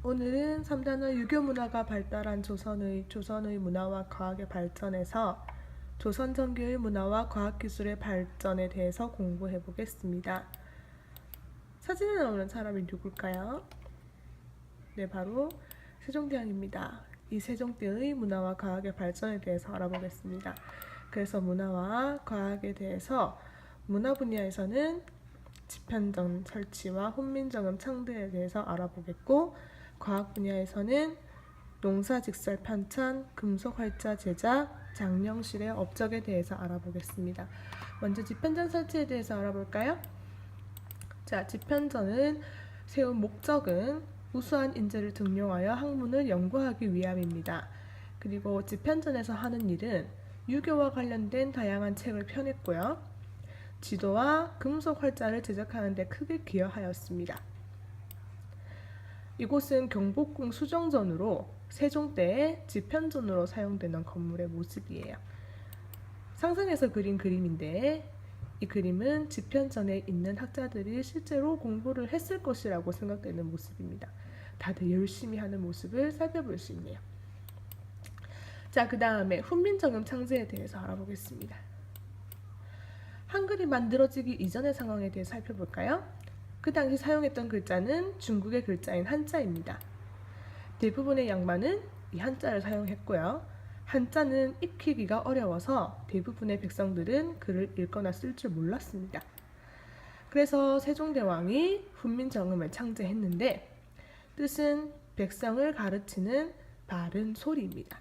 오늘은 3단원 유교 문화가 발달한 조선의 문화와 과학의 발전에서 조선 정교의 문화와 과학기술의 발전에 대해서 공부해 보겠습니다. 사진에 나오는 사람이 누굴까요? 네, 바로 세종대왕입니다. 이 세종대의 문화와 과학의 발전에 대해서 알아보겠습니다. 그래서 문화와 과학에 대해서 문화 분야에서는 집현전 설치와 훈민정음 창대에 대해서 알아보겠고, 과학 분야에서는 농사직설 편찬, 금속활자 제작, 장령실의 업적에 대해서 알아보겠습니다. 먼저 집현전 설치에 대해서 알아볼까요? 자, 집현전은 세운 목적은 우수한 인재를 등용하여 학문을 연구하기 위함입니다. 그리고 집현전에서 하는 일은 유교와 관련된 다양한 책을 펴냈고요. 지도와 금속 활자를 제작하는 데 크게 기여하였습니다. 이곳은 경복궁 수정전으로 세종 때의 집현전으로 사용되는 건물의 모습이에요. 상상해서 그린 그림인데 이 그림은 집현전에 있는 학자들이 실제로 공부를 했을 것이라고 생각되는 모습입니다. 다들 열심히 하는 모습을 살펴볼 수 있네요. 자, 그 다음에 훈민정음 창제에 대해서 알아보겠습니다. 한글이 만들어지기 이전의 상황에 대해 살펴볼까요? 그 당시 사용했던 글자는 중국의 글자인 한자입니다. 대부분의 양반은 이 한자를 사용했고요. 한자는 익히기가 어려워서 대부분의 백성들은 글을 읽거나 쓸 줄 몰랐습니다. 그래서 세종대왕이 훈민정음을 창제했는데 뜻은 백성을 가르치는 바른 소리입니다.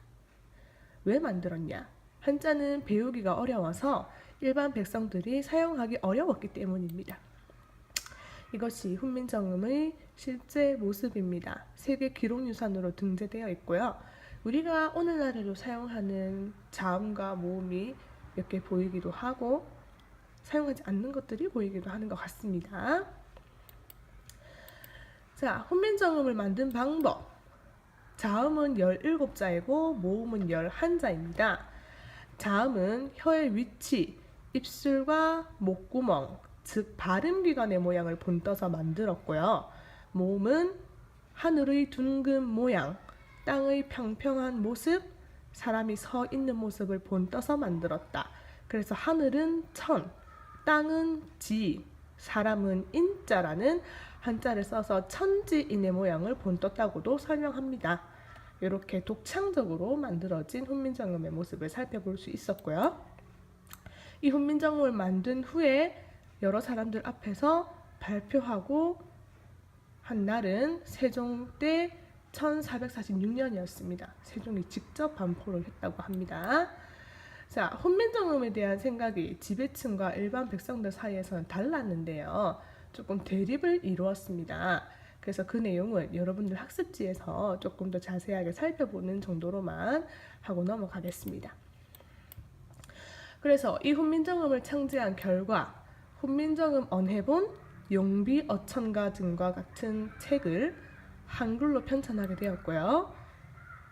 왜 만들었냐? 한자는 배우기가 어려워서 일반 백성들이 사용하기 어려웠기 때문입니다. 이것이 훈민정음의 실제 모습입니다. 세계 기록유산으로 등재되어 있고요. 우리가 오늘날에도 사용하는 자음과 모음이 몇 개 보이기도 하고 사용하지 않는 것들이 보이기도 하는 것 같습니다. 자, 훈민정음을 만든 방법. 자음은 17자이고 모음은 11자입니다. 자음은 혀의 위치, 입술과 목구멍, 즉 발음기관의 모양을 본떠서 만들었고요. 모음은 하늘의 둥근 모양, 땅의 평평한 모습, 사람이 서 있는 모습을 본떠서 만들었다. 그래서 하늘은 천, 땅은 지, 사람은 인자라는 한자를 써서 천지인의 모양을 본떴다고도 설명합니다. 이렇게 독창적으로 만들어진 훈민정음의 모습을 살펴볼 수 있었고요. 이 훈민정음을 만든 후에 여러 사람들 앞에서 발표하고 한 날은 세종 때 1446년이었습니다. 세종이 직접 반포를 했다고 합니다. 자, 훈민정음에 대한 생각이 지배층과 일반 백성들 사이에서는 달랐는데요. 조금 대립을 이루었습니다. 그래서 그 내용을 여러분들 학습지에서 조금 더 자세하게 살펴보는 정도로만 하고 넘어가겠습니다. 그래서 이 훈민정음을 창제한 결과 훈민정음 언해본, 용비어천가 등과 같은 책을 한글로 편찬하게 되었고요.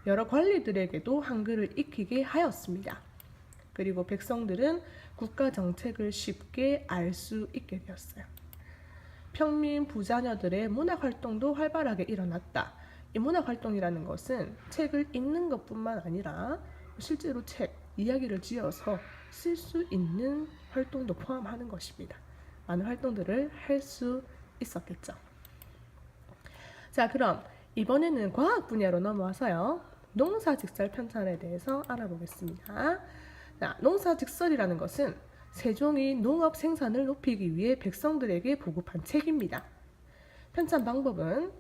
여러 관리들에게도 한글을 익히게 하였습니다. 그리고 백성들은 국가 정책을 쉽게 알 수 있게 되었어요. 평민 부자녀들의 문학활동도 활발하게 일어났다. 이 문학활동이라는 것은 책을 읽는 것뿐만 아니라 실제로 책, 이야기를 지어서 쓸 수 있는 활동도 포함하는 것입니다. 많은 활동들을 할 수 있었겠죠. 자, 그럼 이번에는 과학 분야로 넘어와서요. 농사직설 편찬에 대해서 알아보겠습니다. 자, 농사직설이라는 것은 세종이 농업 생산을 높이기 위해 백성들에게 보급한 책입니다. 편찬 방법은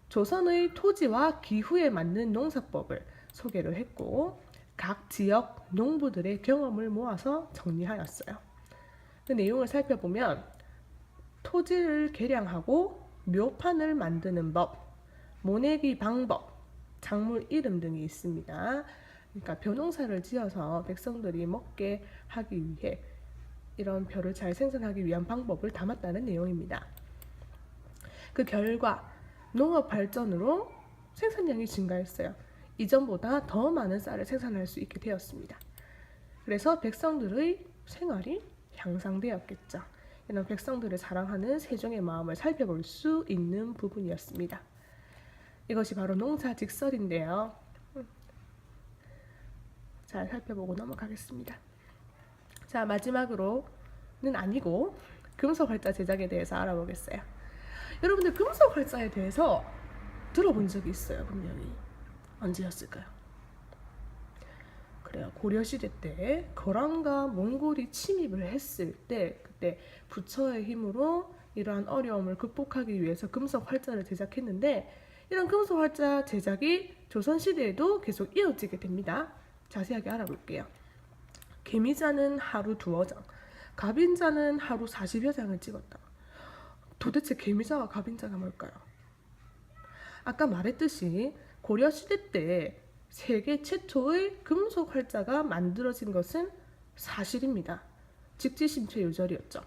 조선의 토지와 기후에 맞는 농사법을 소개를 했고 각 지역 농부들의 경험을 모아서 정리하였어요. 그 내용을 살펴보면 토지를 개량하고 묘판을 만드는 법, 모내기 방법, 작물 이름 등이 있습니다. 그러니까 벼농사를 지어서 백성들이 먹게 하기 위해 이런 벼를 잘 생산하기 위한 방법을 담았다는 내용입니다. 그 결과 농업 발전으로 생산량이 증가했어요. 이전보다 더 많은 쌀을 생산할 수 있게 되었습니다. 그래서 백성들의 생활이 향상되었겠죠. 이런 백성들을 사랑하는 세종의 마음을 살펴볼 수 있는 부분이었습니다. 이것이 바로 농사직설인데요. 잘 살펴보고 넘어가겠습니다. 자, 마지막으로는 아니고 금속 활자 제작에 대해서 알아보겠어요. 여러분들 금속 활자에 대해서 들어본 적이 있어요, 분명히. 언제였을까요? 그래요. 고려시대 때 거란과 몽골이 침입을 했을 때 그때 부처의 힘으로 이러한 어려움을 극복하기 위해서 금속 활자를 제작했는데 이런 금속 활자 제작이 조선시대에도 계속 이어지게 됩니다. 자세하게 알아볼게요. 개미자는 하루 2장, 갑인자는 하루 40여 장을 찍었다. 도대체 개미자와 갑인자가 뭘까요? 아까 말했듯이 고려시대 때 세계 최초의 금속 활자가 만들어진 것은 사실입니다. 직지심체 요절이었죠.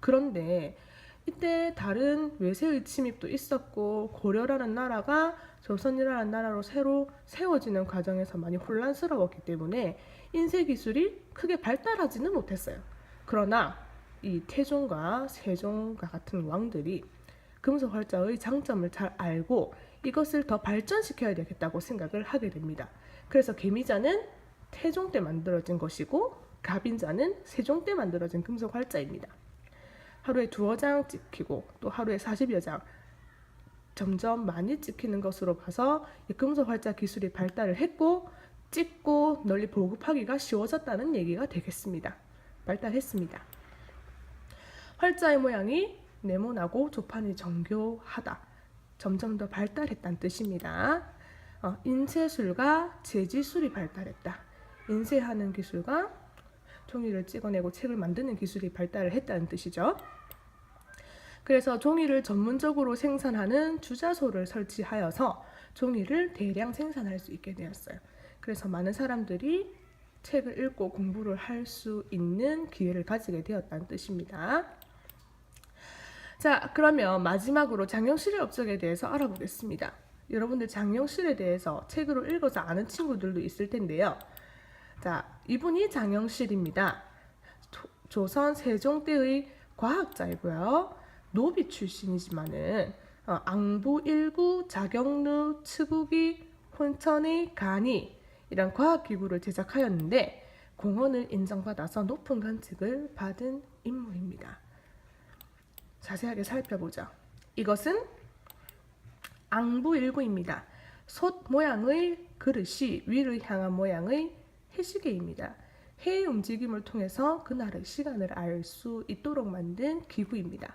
그런데 이때 다른 외세의 침입도 있었고 고려라는 나라가 조선이라는 나라로 새로 세워지는 과정에서 많이 혼란스러웠기 때문에 인쇄 기술이 크게 발달하지는 못했어요. 그러나 이 태종과 세종과 같은 왕들이 금속 활자의 장점을 잘 알고 이것을 더 발전시켜야 되겠다고 생각을 하게 됩니다. 그래서 개미자는 태종 때 만들어진 것이고 갑인자는 세종 때 만들어진 금속 활자입니다. 하루에 2장 찍히고 또 하루에 40여 장 점점 많이 찍히는 것으로 봐서 이 금속 활자 기술이 발달을 했고 찍고 널리 보급하기가 쉬워졌다는 얘기가 되겠습니다. 발달했습니다. 활자의 모양이 네모나고 조판이 정교하다. 점점 더 발달했다는 뜻입니다. 인쇄술과 제지술이 발달했다. 인쇄하는 기술과 종이를 찍어내고 책을 만드는 기술이 발달을 했다는 뜻이죠. 그래서 종이를 전문적으로 생산하는 주자소를 설치하여서 종이를 대량 생산할 수 있게 되었어요. 그래서 많은 사람들이 책을 읽고 공부를 할 수 있는 기회를 가지게 되었다는 뜻입니다. 자, 그러면 마지막으로 장영실의 업적에 대해서 알아보겠습니다. 여러분들 장영실에 대해서 책으로 읽어서 아는 친구들도 있을 텐데요. 자, 이분이 장영실입니다. 조선 세종 때의 과학자이고요. 노비 출신이지만은 앙부 일구, 자경루, 측우기, 혼천의 간이 이런 과학기구를 제작하였는데 공헌을 인정받아서 높은 관직을 받은 인물입니다. 자세하게 살펴보자. 이것은 앙부일구입니다. 솥 모양의 그릇이 위를 향한 모양의 해시계입니다. 해의 움직임을 통해서 그날의 시간을 알 수 있도록 만든 기구입니다.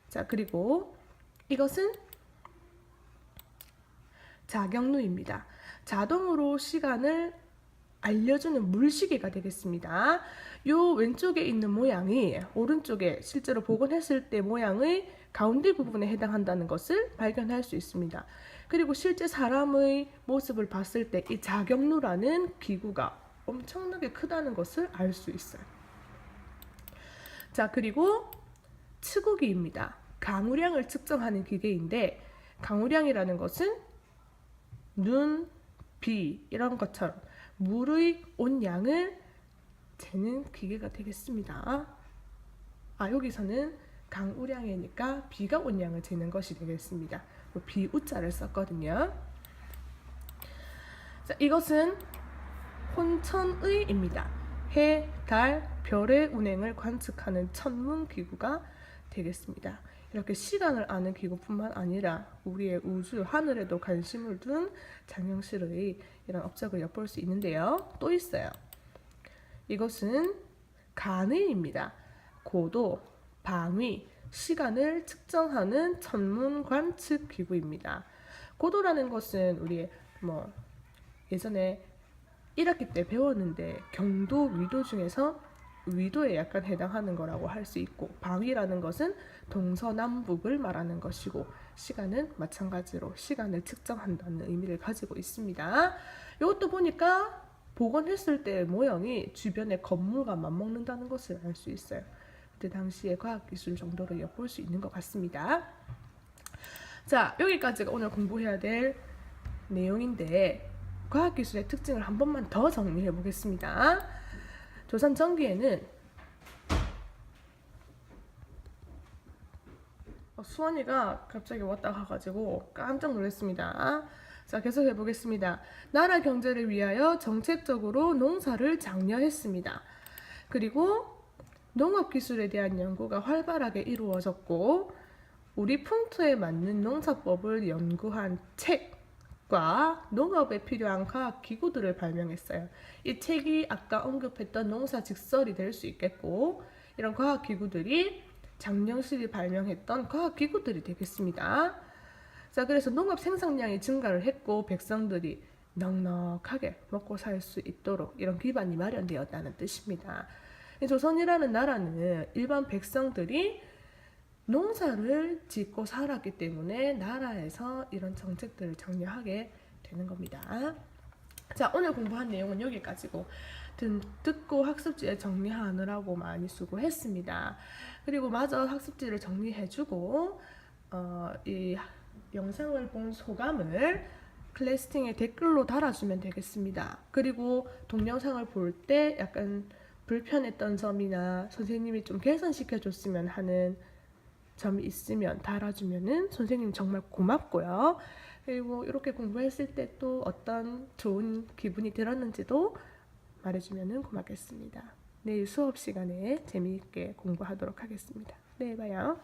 자, 그리고 이것은 자경루입니다. 자동으로 시간을 알려주는 물시계가 되겠습니다. 요 왼쪽에 있는 모양이 오른쪽에 실제로 복원했을 때 모양의 가운데 부분에 해당한다는 것을 발견할 수 있습니다. 그리고 실제 사람의 모습을 봤을 때 이 자경루라는 기구가 엄청나게 크다는 것을 알 수 있어요. 자, 그리고 측우기입니다. 강우량을 측정하는 기계인데 강우량이라는 것은 눈, 비 이런 것처럼 물의 온양을 재는 기계가 되겠습니다. 여기서는 강우량이니까 비가 온양을 재는 것이 되겠습니다. 비우자를 썼거든요. 자, 이것은 혼천의입니다. 해, 달, 별의 운행을 관측하는 천문기구가 되겠습니다. 이렇게 시간을 아는 기구뿐만 아니라 우리의 우주, 하늘에도 관심을 둔 장영실의 이런 업적을 엿볼 수 있는데요. 또 있어요. 이것은 간의입니다. 고도, 방위, 시간을 측정하는 천문 관측 기구입니다. 고도라는 것은 우리 예전에 1학기 때 배웠는데 경도, 위도 중에서 위도에 약간 해당하는 거라고 할 수 있고 방위라는 것은 동서남북을 말하는 것이고 시간은 마찬가지로 시간을 측정한다는 의미를 가지고 있습니다. 이것도 보니까 복원했을 때 모형이 주변의 건물과 맞먹는다는 것을 알 수 있어요. 그때 당시의 과학기술 정도로 엿볼 수 있는 것 같습니다. 자, 여기까지가 오늘 공부해야 될 내용인데 과학기술의 특징을 한 번만 더 정리해 보겠습니다. 조선 전기에는 수원이가 갑자기 왔다 가가지고 깜짝 놀랐습니다. 자, 계속 해보겠습니다. 나라 경제를 위하여 정책적으로 농사를 장려했습니다. 그리고 농업기술에 대한 연구가 활발하게 이루어졌고 우리 풍토에 맞는 농사법을 연구한 책과 농업에 필요한 과학기구들을 발명했어요. 이 책이 아까 언급했던 농사직설이 될 수 있겠고 이런 과학기구들이 장령실이 발명했던 과학기구들이 되겠습니다. 자, 그래서 농업 생산량이 증가를 했고 백성들이 넉넉하게 먹고 살 수 있도록 이런 기반이 마련되었다는 뜻입니다. 조선이라는 나라는 일반 백성들이 농사를 짓고 살았기 때문에 나라에서 이런 정책들을 장려하게 되는 겁니다. 자, 오늘 공부한 내용은 여기까지고 듣고 학습지에 정리하느라고 많이 수고했습니다. 그리고 마저 학습지를 정리해주고 이 영상을 본 소감을 클래스팅에 댓글로 달아주면 되겠습니다. 그리고 동영상을 볼 때 약간 불편했던 점이나 선생님이 좀 개선시켜줬으면 하는 점이 있으면 달아주면은 선생님 정말 고맙고요. 그리고 이렇게 공부했을 때 또 어떤 좋은 기분이 들었는지도 말해주면은 고맙겠습니다. 내일 수업 시간에 재미있게 공부하도록 하겠습니다. 내일 봐요.